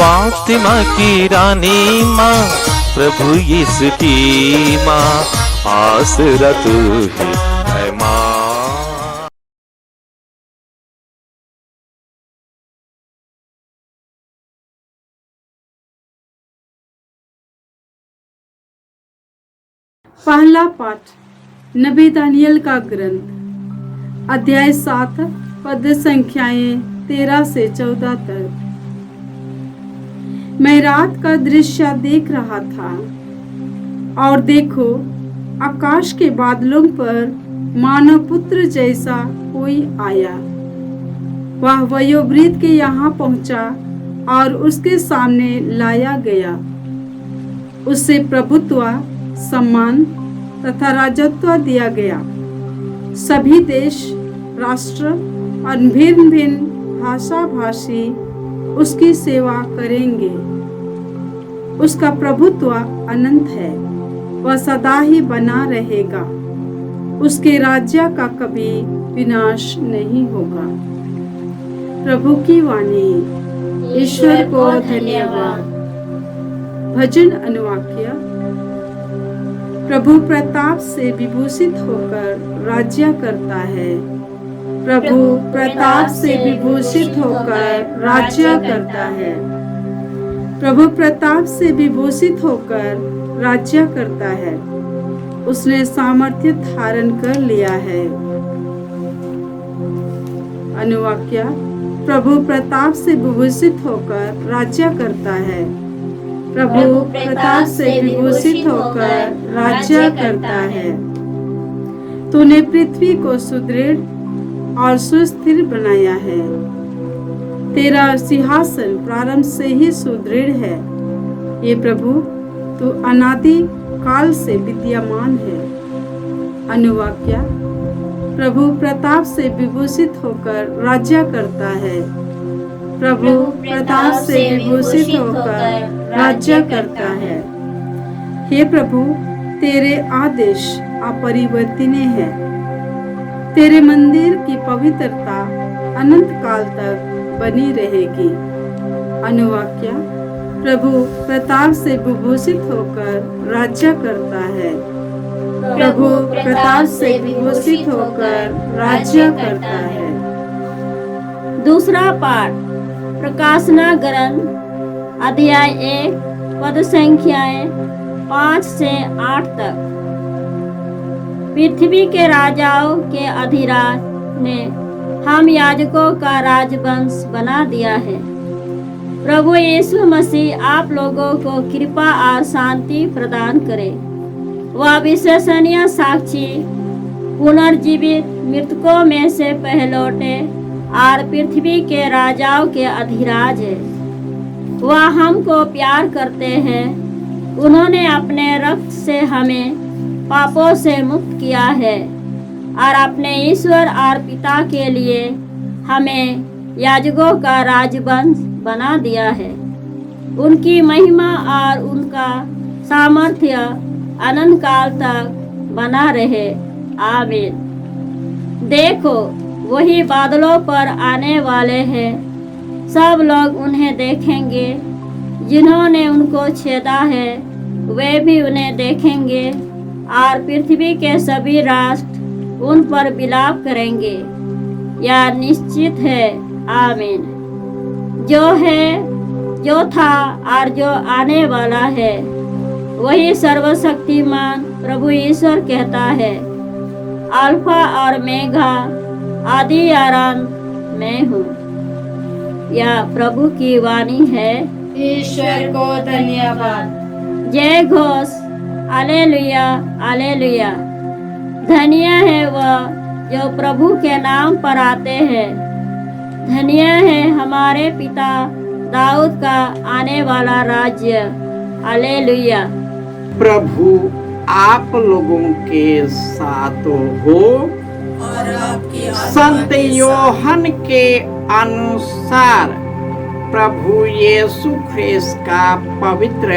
फातिमा की रानी माँ, प्रभु यीशु की माँ, आसरा तू ही है माँ। पहला पाठ नबी दानियल का ग्रंथ, अध्याय 7, पद संख्याएं 13 से 14 तक। मैं रात का दृश्य देख रहा था और देखो, आकाश के बादलों पर मानव पुत्र जैसा कोई आया। वह वयोवृद्ध के यहाँ पहुंचा और उसके सामने लाया गया। उससे प्रभुत्व, सम्मान तथा राजत्व दिया गया। सभी देश, राष्ट्र और भिन्न भिन्न भाषा भाषी उसकी सेवा करेंगे। उसका प्रभुत्व अनंत है, वह सदा ही बना रहेगा। उसके राज्य का कभी विनाश नहीं होगा। प्रभु की वाणी। ईश्वर को धन्यवाद। भजन अनुवाक्य। प्रभु प्रताप से विभूषित होकर राज्य करता है। प्रभु प्रताप से विभूषित होकर राज्य करता है। प्रभु प्रताप से विभूषित होकर राज्य करता है। उसने सामर्थ्य धारण कर लिया है। अनुवाक्य। प्रभु प्रताप से विभूषित होकर राज्य करता है। प्रभु प्रताप से विभूषित होकर राज्य करता है। तूने पृथ्वी को सुदृढ़ और सुस्थिर बनाया है। तेरा सिंहासन प्रारंभ से ही सुदृढ़ है। ये प्रभु, तू अनादि काल से विद्यमान है। अनुवाक्य। प्रभु प्रताप से विभूषित होकर राज्य करता है। प्रभु प्रताप से विभूषित होकर राज्य करता है। हे प्रभु, तेरे आदेश अपरिवर्तनीय है। तेरे मंदिर की पवित्रता अनंत काल तक बनी रहेगी। अनुवाक्य। प्रभु प्रताप से विभूषित होकर राज्य करता है। प्रभु प्रताप से विभूषित होकर राज्य करता है। दूसरा पाठ प्रकाशना ग्रंथ, अध्याय 1, पद संख्याएं 5 से 8 तक। पृथ्वी के राजाओं के अधिराज ने हम याजकों का राजवंश बना दिया है। प्रभु यीशु मसीह आप लोगों को कृपा और शांति प्रदान करे। वह विश्वसनीय साक्षी, पुनर्जीवित, मृतकों में से पहलौटे और पृथ्वी के राजाओं के अधिराज है। वह हमको प्यार करते हैं। उन्होंने अपने रक्त से हमें पापों से मुक्त किया है और अपने ईश्वर और पिता के लिए हमें याजकों का राजवंश बना दिया है। उनकी महिमा और उनका सामर्थ्य अनंत काल तक बना रहे। आमीन। देखो, वही बादलों पर आने वाले हैं। सब लोग उन्हें देखेंगे। जिन्होंने उनको छेदा है वे भी उन्हें देखेंगे और पृथ्वी के सभी राष्ट्र उन पर विलाप करेंगे। यह निश्चित है। आमीन। जो है, जो था और जो आने वाला है, वही सर्वशक्तिमान प्रभु ईश्वर कहता है, अल्फा और मेघा, आदि आरंभ मैं हूँ। यह प्रभु की वाणी है। ईश्वर को धन्यवाद। जय घोष। Hallelujah, hallelujah. धन्य है वह जो प्रभु के नाम पर आते हैं। धन्य है हमारे पिता दाऊद का आने वाला राज्य। हालेलुया। प्रभु आप लोगों के साथ हो और आपके संत योहन के अनुसार प्रभु यीशु ख्रिस्त का पवित्र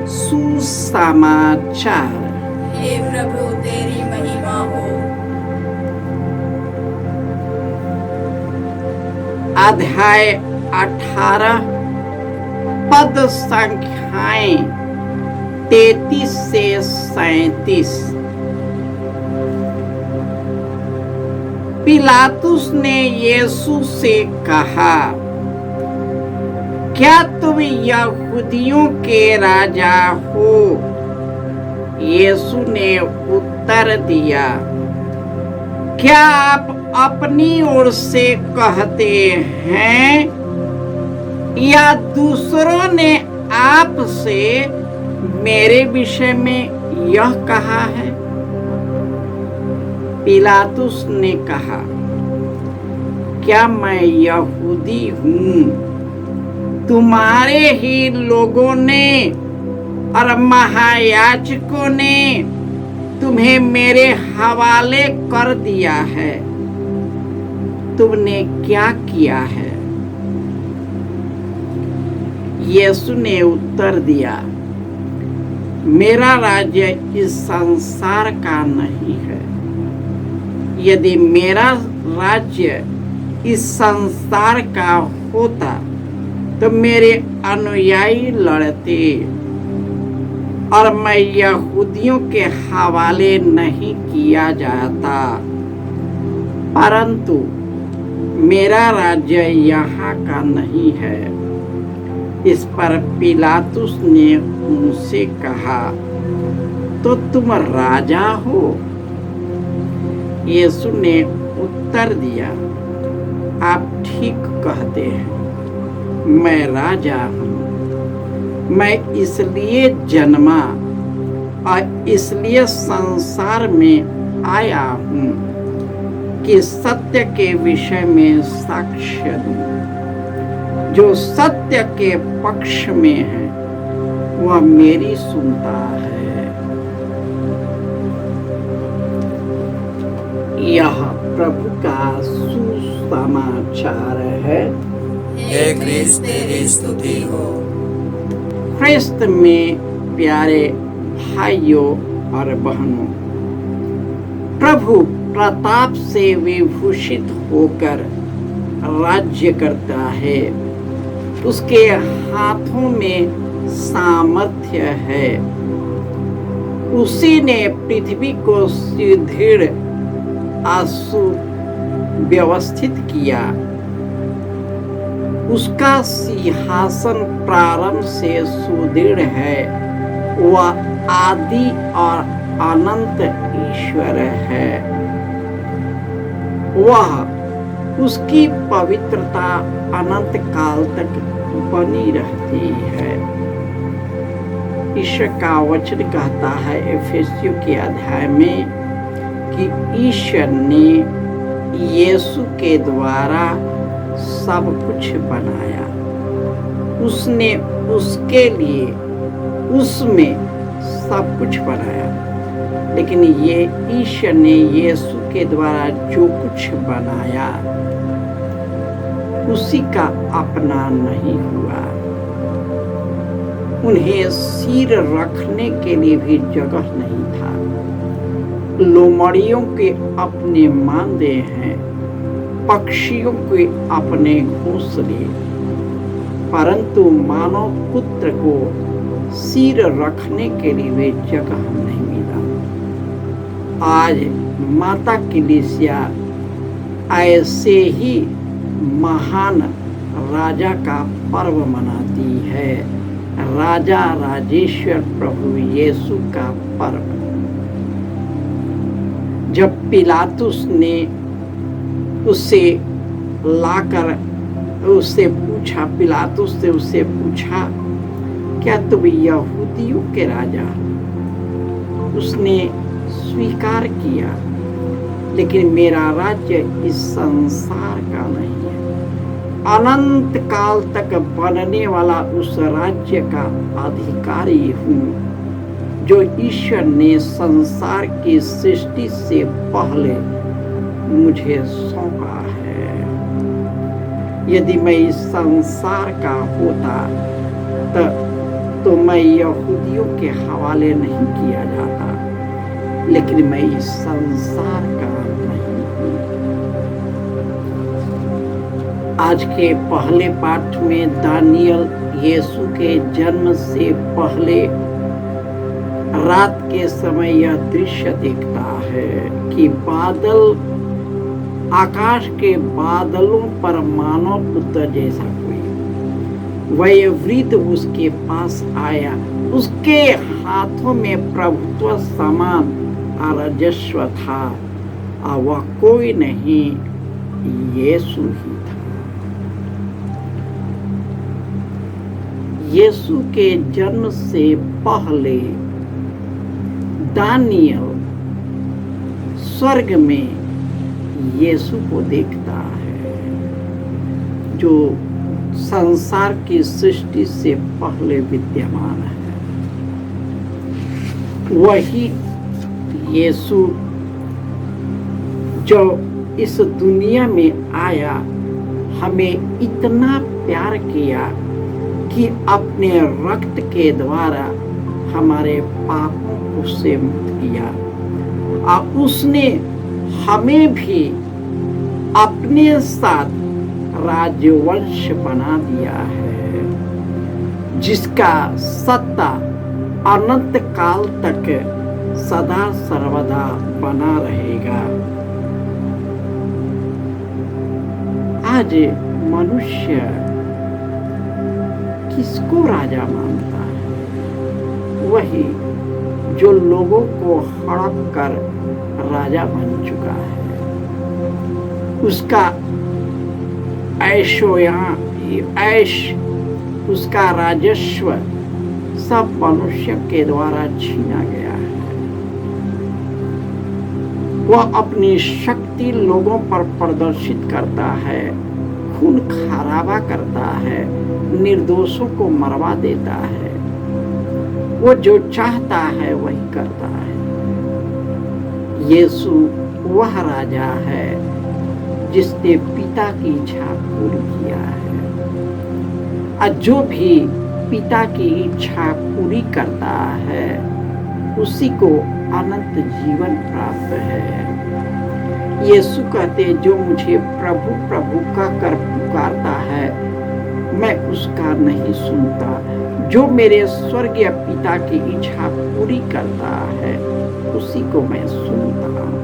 सुसमाचार। हे प्रभु, तेरी महिमा हो। अध्याय 18, पद संख्याएं 33 से 37। पिलातुस ने यीशु से कहा, क्या तुम यहूदियों के राजा हो? यीशु ने उत्तर दिया, क्या आप अपनी ओर से कहते हैं या दूसरों ने आपसे मेरे विषय में यह कहा है? पिलातुस ने कहा, क्या मैं यहूदी हूँ? तुम्हारे ही लोगों ने और महायाजकों ने तुम्हें मेरे हवाले कर दिया है। तुमने क्या किया है? यीशु ने उत्तर दिया, मेरा राज्य इस संसार का नहीं है। यदि मेरा राज्य इस संसार का होता तो मेरे अनुयायी लड़ते और मैं यहूदियों के हवाले नहीं किया जाता, परंतु मेरा राज्य यहाँ का नहीं है। इस पर पिलातुस ने उनसे कहा, तो तुम राजा हो? यीशु ने उत्तर दिया, आप ठीक कहते हैं, मैं राजा हूँ। मैं इसलिए जन्मा और इसलिए संसार में आया हूँ कि सत्य के विषय में साक्ष्य दूं। जो सत्य के पक्ष में है वह मेरी सुनता है। यह प्रभु का सुसमाचार है। हे क्रिस्त तेरी स्तुति हो। ख्रिस्त में प्यारे भाइयों और बहनों, प्रभु प्रताप से विभूषित होकर राज्य करता है। उसके हाथों में सामर्थ्य है। उसी ने पृथ्वी को सुदृढ़ व्यवस्थित किया। उसका सिंहासन प्रारंभ से सुदृढ़ है। वह आदि और अनंत ईश्वर है। वह उसकी पवित्रता अनंत काल तक बनी रहती है। ईश्वर का वचन कहता है एफेसियों के अध्याय में कि ईश्वर ने यीशु के द्वारा सब कुछ बनाया। उसने उसके लिए उसमें सब कुछ बनाया, लेकिन ये ईश्वर ने यीशु के द्वारा जो कुछ बनाया उसी का अपना नहीं हुआ। उन्हें सिर रखने के लिए भी जगह नहीं था। लोमड़ियों के अपने मांदे हैं, पक्षियों के अपने घोंसले, परंतु मानव पुत्र को सिर रखने के लिए वे जगह नहीं मिला। आज माता कलीसिया ऐसे ही महान राजा का पर्व मनाती है, राजा राजेश्वर प्रभु यीशु का पर्व। जब पिलातुस ने उससे लाकर उससे पूछा, पिलातुस से उससे पूछा, क्या तुम यहूदियों के राजा हो? उसने स्वीकार किया, लेकिन मेरा राज्य इस संसार का नहीं है। अनंत काल तक बनने वाला उस राज्य का अधिकारी हूँ जो ईश्वर ने संसार की सृष्टि से पहले मुझे सौंपा है। यदि मैं इस संसार का होता तो मैं यहूदियों के हवाले नहीं किया जाता, लेकिन मैं इस संसार का नहीं हूँ। आज के पहले पाठ में दानियल यीशु के जन्म से पहले रात के समय यह दृश्य देखता है कि बादल, आकाश के बादलों पर मानव पुत्र जैसा कोई वयोवृद्ध उसके पास आया। उसके हाथों में प्रभुत्व समान राजस्व था और वह कोई नहीं, यीशु ही था। यीशु के जन्म से पहले दानियल स्वर्ग में यीशु को देखता है, जो संसार की सृष्टि से पहले विद्यमान है। वही यीशु जो इस दुनिया में आया, हमें इतना प्यार किया कि अपने रक्त के द्वारा हमारे पापों को से मुक्त किया और उसने हमें भी अपने साथ राजवंश बना दिया है, जिसका सत्ता अनंत काल तक सदा सर्वदा बना रहेगा। आज मनुष्य किसको राजा मानता है? वही जो लोगों को हड़प कर राजा बन चुका है। उसका ऐश, उसका राजस्व सब मनुष्य के द्वारा छीना गया है। वह अपनी शक्ति लोगों पर प्रदर्शित करता है, खून खराबा करता है, निर्दोषों को मरवा देता है। वो जो चाहता है वही करता है। यीशु वह राजा है जिसने पिता की इच्छा पूरी किया है, और जो भी पिता की इच्छा पूरी करता है उसी को अनंत जीवन प्राप्त है। यीशु कहते, जो मुझे प्रभु प्रभु कहकर पुकारता है, मैं उसका नहीं सुनता। जो मेरे स्वर्गीय पिता की इच्छा पूरी करता है उसी को मैं सुनता हूँ।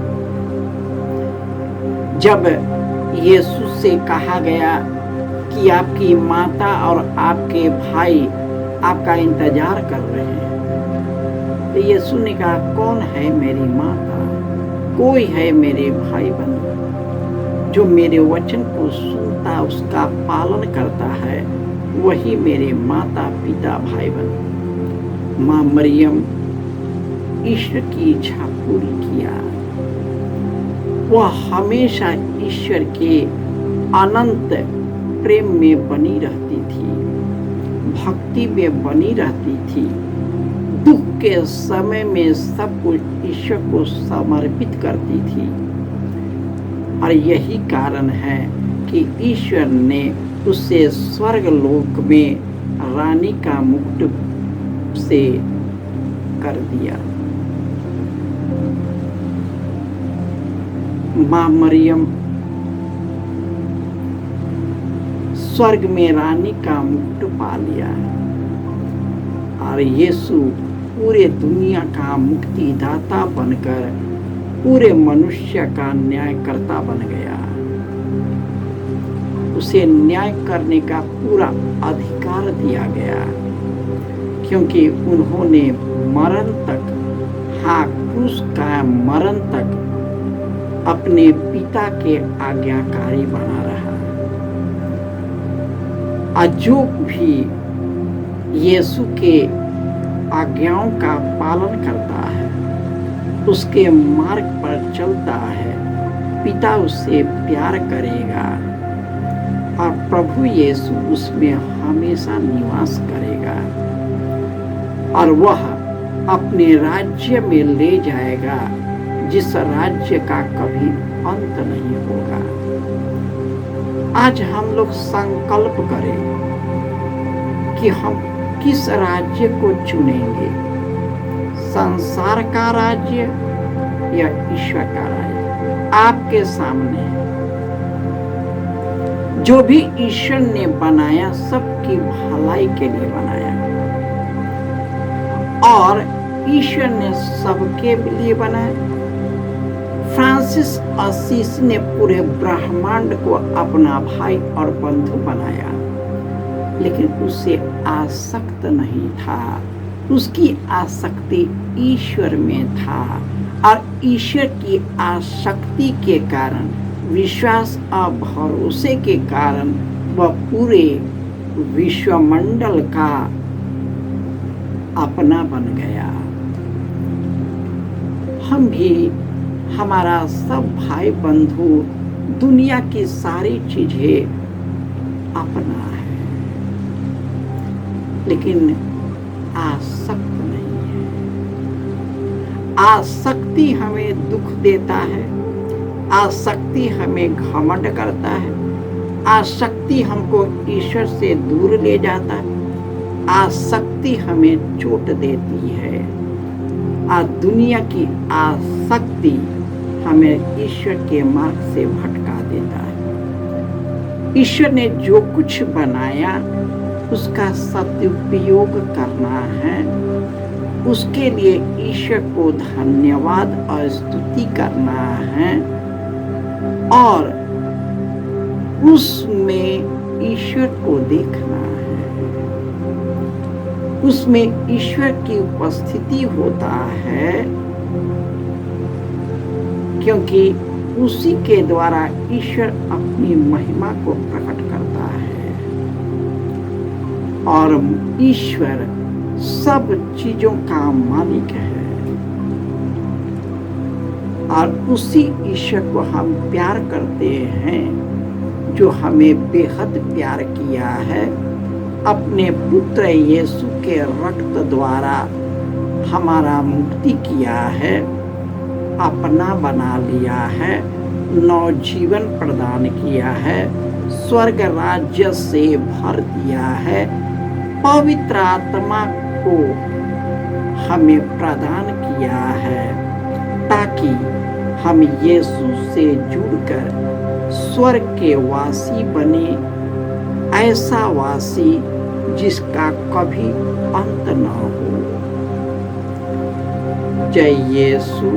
जब यीशु से कहा गया कि आपकी माता और आपके भाई आपका इंतजार कर रहे हैं, तो यीशु ने कहा, कौन है मेरी माता? कोई है मेरे भाई बंधु। जो मेरे वचन को सुनता, उसका पालन करता है, वही मेरे माता पिता भाई बंधु। माँ मरियम ईश्वर की इच्छा पूरी किया। वह हमेशा ईश्वर के अनंत प्रेम में बनी रहती थी, भक्ति में बनी रहती थी। दुख के समय में सब कुछ ईश्वर को समर्पित करती थी। और यही कारण है कि ईश्वर ने उसे स्वर्ग लोक में रानी का मुकुट से कर दिया। माँ मरियम स्वर्ग में रानी का मुकुट पा लिया, और यीशु पूरे दुनिया का मुक्तिदाता बनकर पूरे मनुष्य का न्यायकर्ता बन गया। उसे न्याय करने का पूरा अधिकार दिया गया, क्योंकि उन्होंने मरण तक, क्रूस का मरण तक अपने पिता के आज्ञाकारी बना रहा। और जो भी यीशु के आज्ञाओं का पालन करता है, उसके मार्ग पर चलता है, पिता उससे प्यार करेगा और प्रभु यीशु उसमें हमेशा निवास करेगा, और वह अपने राज्य में ले जाएगा, जिस राज्य का कभी अंत नहीं होगा। आज हम लोग संकल्प करें कि हम किस राज्य को चुनेंगे, संसार का राज्य या ईश्वर का राज्य। आपके सामने जो भी ईश्वर ने बनाया सबकी भलाई के लिए बनाया, और ईश्वर ने सबके लिए बनाया। फ्रांसिस असीसी ने पूरे ब्रह्मांड को अपना भाई और बंधु बनाया, लेकिन उसे आसक्त नहीं था। उसकी आसक्ति ईश्वर में था, और ईश्वर की आसक्ति के कारण, विश्वास और भरोसे के कारण वह पूरे विश्वमंडल का अपना बन गया। हम भी, हमारा सब भाई बंधु, दुनिया की सारी चीजें अपना है, लेकिन आसक्त नहीं है। आसक्ति हमें दुख देता है, आसक्ति हमें घमंड करता है, आसक्ति हमको ईश्वर से दूर ले जाता है, आसक्ति हमें चोट देती है, और दुनिया की आसक्ति हमें ईश्वर के मार्ग से भटका देता है। ईश्वर ने जो कुछ बनाया उसका सदुपयोग करना है, उसके लिए ईश्वर को धन्यवाद और स्तुति करना है, और उसमें ईश्वर को देखना है। उसमें ईश्वर की उपस्थिति होता है, क्योंकि उसी के द्वारा ईश्वर अपनी महिमा को प्रकट करता है, और ईश्वर सब चीजों का मालिक है, और उसी ईश्वर को हम प्यार करते हैं जो हमें बेहद प्यार किया है, अपने पुत्र यीशु के रक्त द्वारा हमारा मुक्ति किया है, अपना बना लिया है, नवजीवन प्रदान किया है, स्वर्ग राज्य से भर दिया है, पवित्र आत्मा को हमें प्रदान किया है, ताकि हम यीशु से जुड़कर स्वर्ग के वासी बने, ऐसा वासी जिसका कभी अंत न हो। जय यीशु।